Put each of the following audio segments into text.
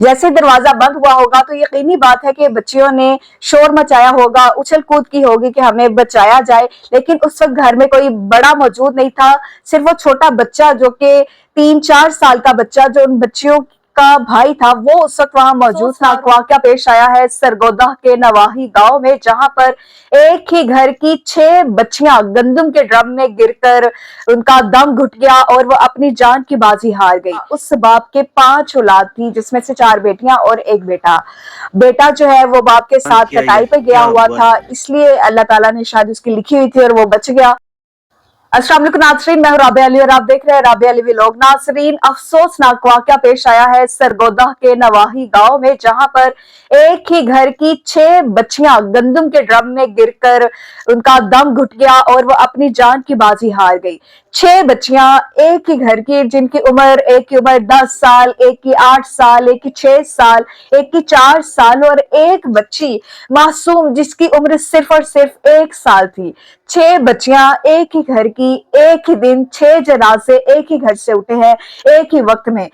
जैसे दरवाजा बंद हुआ होगा तो यकीनी बात है कि बच्चियों ने शोर मचाया होगा, उछल कूद की होगी कि हमें बचाया जाए, लेकिन उस वक्त घर में कोई बड़ा मौजूद नहीं था। सिर्फ वो छोटा बच्चा जो कि 3-4 साल का बच्चा जो उन बच्चियों का भाई था वो उस वक्त वहां मौजूद था। वाकया पेश आया है सरगोदा के नवाही गांव में, जहां पर एक ही घर की 6 बच्चियां गंदम के ड्रम में गिरकर उनका दम घुट गया और वो अपनी जान की बाजी हार गई। उस बाप के 5 औलाद थी, जिसमें से 4 बेटियां और एक बेटा। बेटा जो है वो बाप के साथ किया कटाई पे गया क्या हुआ हुआ था, था? इसलिए अल्लाह ताला ने शायद उसकी लिखी हुई थी और वो बच गया। अस्सलाम वालेकुम नाज़रीन, मैं हूं राबिया अली और आप देख रहे हैं राबिया अली व्लॉग। नाज़रीन, अफसोसनाक वाकया पेश आया है सरगोदा के नवाही गांव में, जहां पर एक ही घर की 6 बच्चियां गंदम के ड्रम में गिरकर उनका दम घुट गया और वो अपनी जान की बाजी हार गई। 6 बच्चियां एक ही घर की, जिनकी उम्र, एक की उम्र 10 साल, एक की 8 साल, एक की 6 साल, एक की 4 साल और एक बच्ची मासूम जिसकी उम्र सिर्फ और सिर्फ 1 साल थी। 6 बच्चियां एक ही घर की, एक ही दिन 6 जनाजे एक ही घर से उठे हैं, एक ही वक्त में।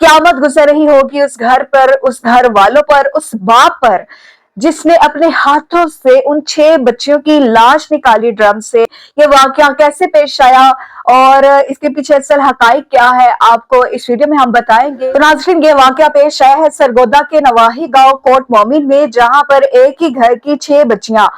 क्यामत गुजर रही होगी उस घर पर, उस घर वालों पर, उस बाप पर जिसने अपने हाथों से उन 6 बच्चियों की लाश निकाली ड्रम से। ये वाकया कैसे पेश आया और इसके पीछे असल हकाइक क्या है, आपको इस वीडियो में हम बताएंगे। तो नाज़रीन, ये वाकया पेश आया है सरगोदा के नवाही गांव कोट मोमिन में, जहां पर एक ही घर की 6 बच्चियां,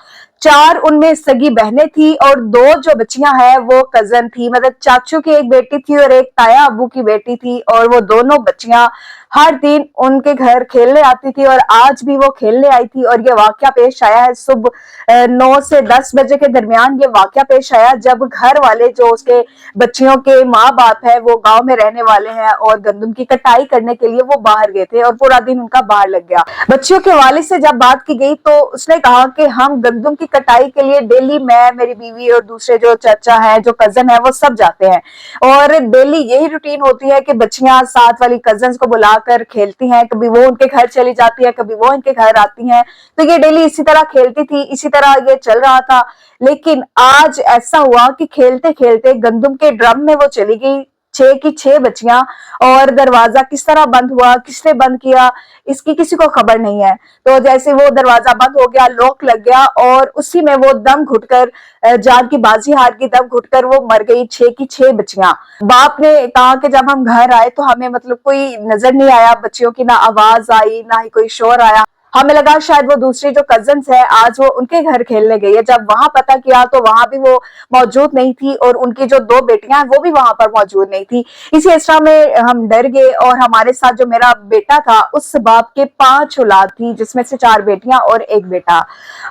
4 उनमें सगी बहनें थी और 2 जो बच्चियां हैं वो कजन थी, मतलब चाचू की एक बेटी थी और एक ताया अबू की बेटी थी। और वो दोनों बच्चियां हर दिन उनके घर खेलने आती थी और आज भी वो खेलने आई थी। और ये वाकया पेश आया है सुबह 9 से 10 बजे के दरमियान। ये वाकया पेश आया जब घर वाले जो उसके बच्चियों के माँ बाप है वो गांव में रहने वाले हैं और गंदम की कटाई करने के लिए वो बाहर गए थे और पूरा दिन उनका बाहर लग गया। बच्चियों के वालिद से जब बात की गई तो उसने कहा कि हम गंदम की कटाई के लिए डेली, मैं, मेरी बीवी और दूसरे जो चाचा है, जो कजन है, वो सब जाते हैं और डेली यही रूटीन होती है कि बच्चियां साथ वाली कजन को बुलाकर खेलती हैं। कभी वो उनके घर चली जाती है, कभी वो इनके घर आती हैं। तो ये डेली इसी तरह खेलती थी, इसी तरह ये चल रहा था। लेकिन आज ऐसा हुआ कि खेलते खेलते गंदम के ड्रम में वो चली गई, 6 की 6 बच्चियां। और दरवाजा किस तरह बंद हुआ, किसने बंद किया, इसकी किसी को खबर नहीं है। तो जैसे वो दरवाजा बंद हो गया, लॉक लग गया और उसी में वो दम घुटकर, जान की बाजी हार की, दम घुटकर वो मर गई, 6 की 6 बच्चियां। बाप ने कहा कि जब हम घर आए तो हमें मतलब कोई नजर नहीं आया, बच्चियों की ना आवाज आई ना ही कोई शोर आया। हमें लगा शायद वो दूसरी जो कजन्स है आज वो उनके घर खेलने गई है। जब वहां पता किया तो वहां भी वो मौजूद नहीं थी और उनकी जो 2 बेटियां हैं वो भी वहां पर मौजूद नहीं थी। इसी असरा में हम डर गए और हमारे साथ जो मेरा बेटा था, उस बाप के 5 औलाद थी, जिसमें से 4 बेटियां और एक बेटा।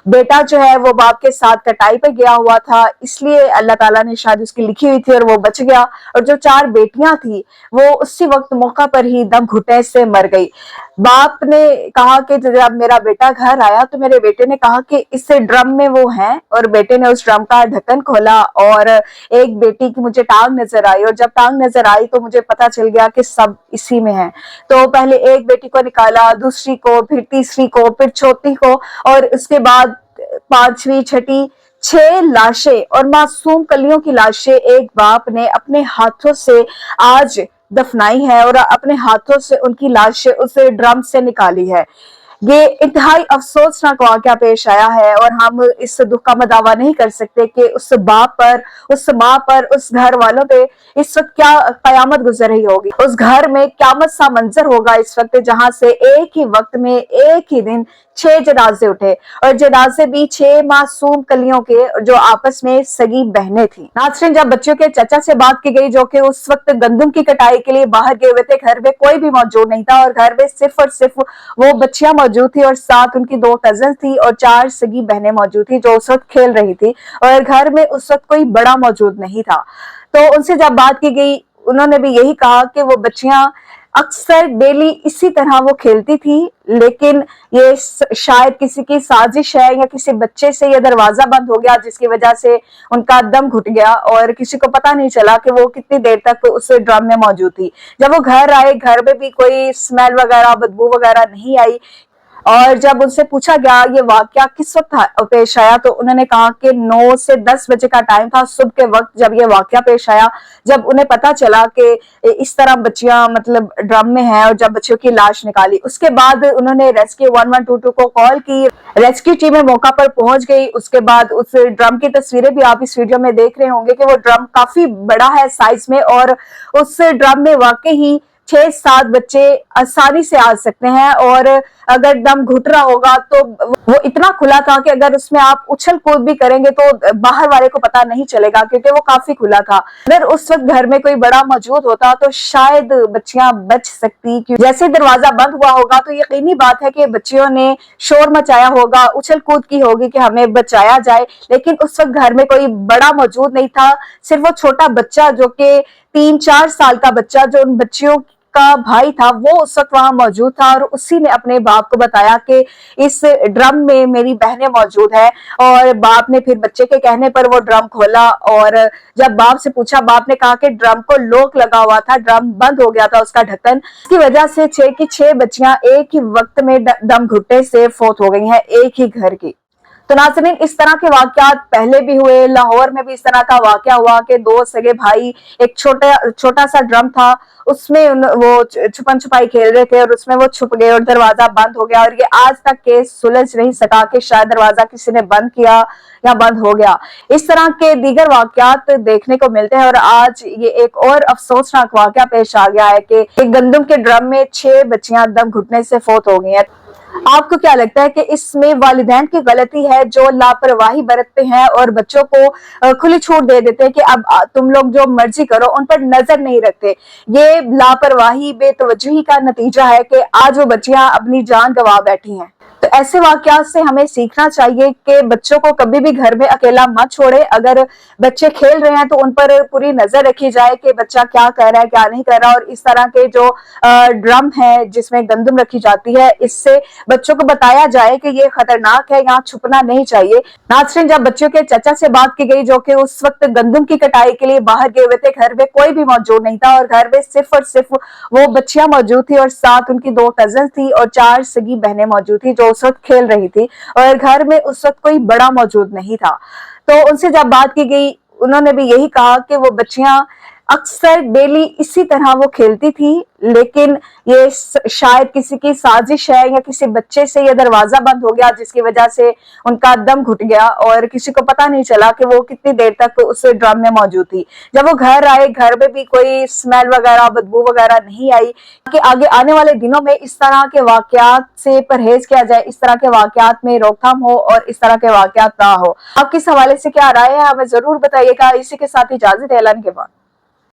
बेटा जो है वो बाप के साथ कटाई पे गया हुआ था, इसलिए अल्लाह ताला ने शायद उसकी लिखी हुई थी और वो बच गया। और जो 4 बेटियां थी वो उसी वक्त मौका पर ही दम घुटने से मर गई। बाप ने कहा कि जब मेरा बेटा घर आया तो मेरे बेटे ने कहा कि इस ड्रम में वो है, और बेटे ने उस ड्रम का ढक्कन खोला और एक बेटी की मुझे टांग नजर आई और जब टांग नजर आई तो मुझे पता चल गया कि सब इसी में है। तो पहले एक बेटी को निकाला, दूसरी को, फिर तीसरी को, फिर चौथी को और उसके बाद 5वीं, 6ठी, 6 लाशें और मासूम कलियों की लाशें एक बाप ने अपने हाथों से आज दफनाई है और अपने हाथों से उनकी लाशें उस ड्रम से निकाली है। ये इंतहाई अफसोसनाक वाकया पेश आया है और हम इस दुख का दावा नहीं कर सकते कि उस बाप पर, उस माँ पर, उस घर वालों पे इस वक्त क्या कयामत गुजर रही होगी। उस घर में क्यामत सा मंजर होगा इस वक्त, जहां से एक ही वक्त में एक ही दिन 6 जनाजे उठे और जनाजे भी 6 मासूम कलियों के जो आपस में सगी बहनें थी। नाज़रीन, जब बच्चों के चाचा से बात की गई जो कि उस वक्त गंदम की कटाई के लिए बाहर गए हुए थे, घर में कोई भी मौजूद नहीं था और घर में सिर्फ और सिर्फ वो बच्चियां मौजूद थी और साथ उनकी 2 कजन थी और 4 सगी बहनें मौजूद थी जो उस वक्त खेल रही थी और घर में उस वक्त कोई बड़ा मौजूद नहीं था। तो उनसे जब बात की गई उन्होंने भी यही कहा कि वो बच्चियां अक्सर डेली इसी तरह वो खेलती थी, लेकिन ये शायद किसी की साजिश है या किसी बच्चे से ये दरवाजा बंद हो गया जिसकी वजह से उनका दम घुट गया और किसी को पता नहीं चला कि वो कितनी देर तक उस ड्रम में मौजूद थी। जब वो घर आए, घर में भी कोई स्मेल वगैरह, बदबू वगैरह नहीं आई اور جب ان سے پوچھا گیا یہ واقعہ کس وقت پیش آیا تو انہوں نے کہا کہ 9 سے 10 بجے کا ٹائم تھا صبح کے وقت جب یہ واقعہ پیش آیا، جب انہیں پتا چلا کہ اس طرح بچیاں مطلب ڈرم میں ہیں، اور جب بچیوں کی لاش نکالی اس کے بعد انہوں نے ریسکیو 1122 کو کال کی، ریسکیو ٹیمیں موقع پر پہنچ گئی۔ اس کے بعد اس ڈرم کی تصویریں بھی آپ اس ویڈیو میں دیکھ رہے ہوں گے کہ وہ ڈرم کافی بڑا ہے سائز میں، اور اس ڈرم میں واقعی 6-7 بچے آسانی سے آ سکتے ہیں، اور اگر دم گھٹ رہا ہوگا تو وہ اتنا کھلا تھا کہ اگر اس میں آپ اچھل کود بھی کریں گے تو باہر والے کو پتا نہیں چلے گا، کیونکہ وہ کافی کھلا تھا۔ اگر اس وقت گھر میں کوئی بڑا موجود ہوتا تو شاید بچیاں بچ سکتی، جیسے دروازہ بند ہوا ہوگا تو یقینی بات ہے کہ بچیوں نے شور مچایا ہوگا، اچھل کود کی ہوگی کہ ہمیں بچایا جائے، لیکن اس وقت گھر میں کوئی بڑا موجود نہیں تھا، صرف وہ چھوٹا بچہ جو کہ 3-4 سال کا بچہ جو ان بچیوں کا بھائی تھا وہ اس وقت وہاں موجود تھا، اور اسی نے اپنے باپ کو بتایا کہ اس ڈرم میں میری بہنیں موجود ہیں، اور باپ نے پھر بچے کے کہنے پر وہ ڈرم کھولا، اور جب باپ سے پوچھا باپ نے کہا کہ ڈرم کو لوک لگا ہوا تھا، ڈرم بند ہو گیا تھا اس کا ڈھکن، اس کی وجہ سے 6 کی 6 بچیاں ایک ہی وقت میں دم گھٹنے سے فوت ہو گئی ہیں ایک ہی گھر کی۔ تو ناظرین اس طرح کے واقعات پہلے بھی ہوئے، لاہور میں بھی اس طرح کا واقعہ ہوا کہ 2 سگے بھائی، ایک چھوٹا سا ڈرم تھا اس میں وہ چھپن چھپائی کھیل رہے تھے اور اس میں وہ چھپ گئے اور دروازہ بند ہو گیا، اور یہ آج تک کیس سلجھ نہیں سکا کہ شاید دروازہ کسی نے بند کیا یا بند ہو گیا۔ اس طرح کے دیگر واقعات دیکھنے کو ملتے ہیں، اور آج یہ ایک اور افسوسناک واقعہ پیش آ گیا ہے کہ ایک گندم کے ڈرم میں 6 بچیاں دم گھٹنے سے فوت ہو گئی ہیں۔ آپ کو کیا لگتا ہے کہ اس میں والدین کی غلطی ہے جو لاپرواہی برتتے ہیں اور بچوں کو کھلی چھوٹ دے دیتے ہیں کہ اب تم لوگ جو مرضی کرو، ان پر نظر نہیں رکھتے؟ یہ لاپرواہی، بے توجہی کا نتیجہ ہے کہ آج وہ بچیاں اپنی جان گنوا بیٹھی ہیں۔ تو ایسے واقعات سے ہمیں سیکھنا چاہیے کہ بچوں کو کبھی بھی گھر میں اکیلا مت چھوڑے، اگر بچے کھیل رہے ہیں تو ان پر پوری نظر رکھی جائے کہ بچہ کیا کر رہا ہے کیا نہیں کر رہا، اور اس طرح کے جو ڈرم ہے جس میں گندم رکھی جاتی ہے اس سے بچوں کو بتایا جائے کہ یہ خطرناک ہے، یہاں چھپنا نہیں چاہیے۔ ناظرین جب بچوں کے چچا سے بات کی گئی جو کہ اس وقت گندم کی کٹائی کے لیے باہر گئے ہوئے تھے، گھر میں کوئی بھی موجود نہیں تھا، اور گھر میں صرف اور صرف وہ بچیاں موجود تھی اور ساتھ ان کی 2 کزن تھی اور 4 سگی بہنیں موجود تھی جو اس وقت کھیل رہی تھی، اور گھر میں اس وقت کوئی بڑا موجود نہیں تھا۔ تو ان سے جب بات کی گئی انہوں نے بھی یہی کہا کہ وہ بچیاں اکثر ڈیلی اسی طرح وہ کھیلتی تھی، لیکن یہ شاید کسی کی سازش ہے یا کسی بچے سے یہ دروازہ بند ہو گیا جس کی وجہ سے ان کا دم گھٹ گیا، اور کسی کو پتا نہیں چلا کہ وہ کتنی دیر تک اس ڈرم میں موجود تھی۔ جب وہ گھر آئے گھر میں بھی کوئی اسمیل وغیرہ بدبو وغیرہ نہیں آئی، کہ آگے آنے والے دنوں میں اس طرح کے واقعات سے پرہیز کیا جائے، اس طرح کے واقعات میں روک تھام ہو اور اس طرح کے واقعات نہ ہو۔ آپ کس حوالے سے کیا رائے ہے ہمیں ضرور بتائیے گا۔ اسی کے ساتھ اجازت ہے، اعلان کے بعد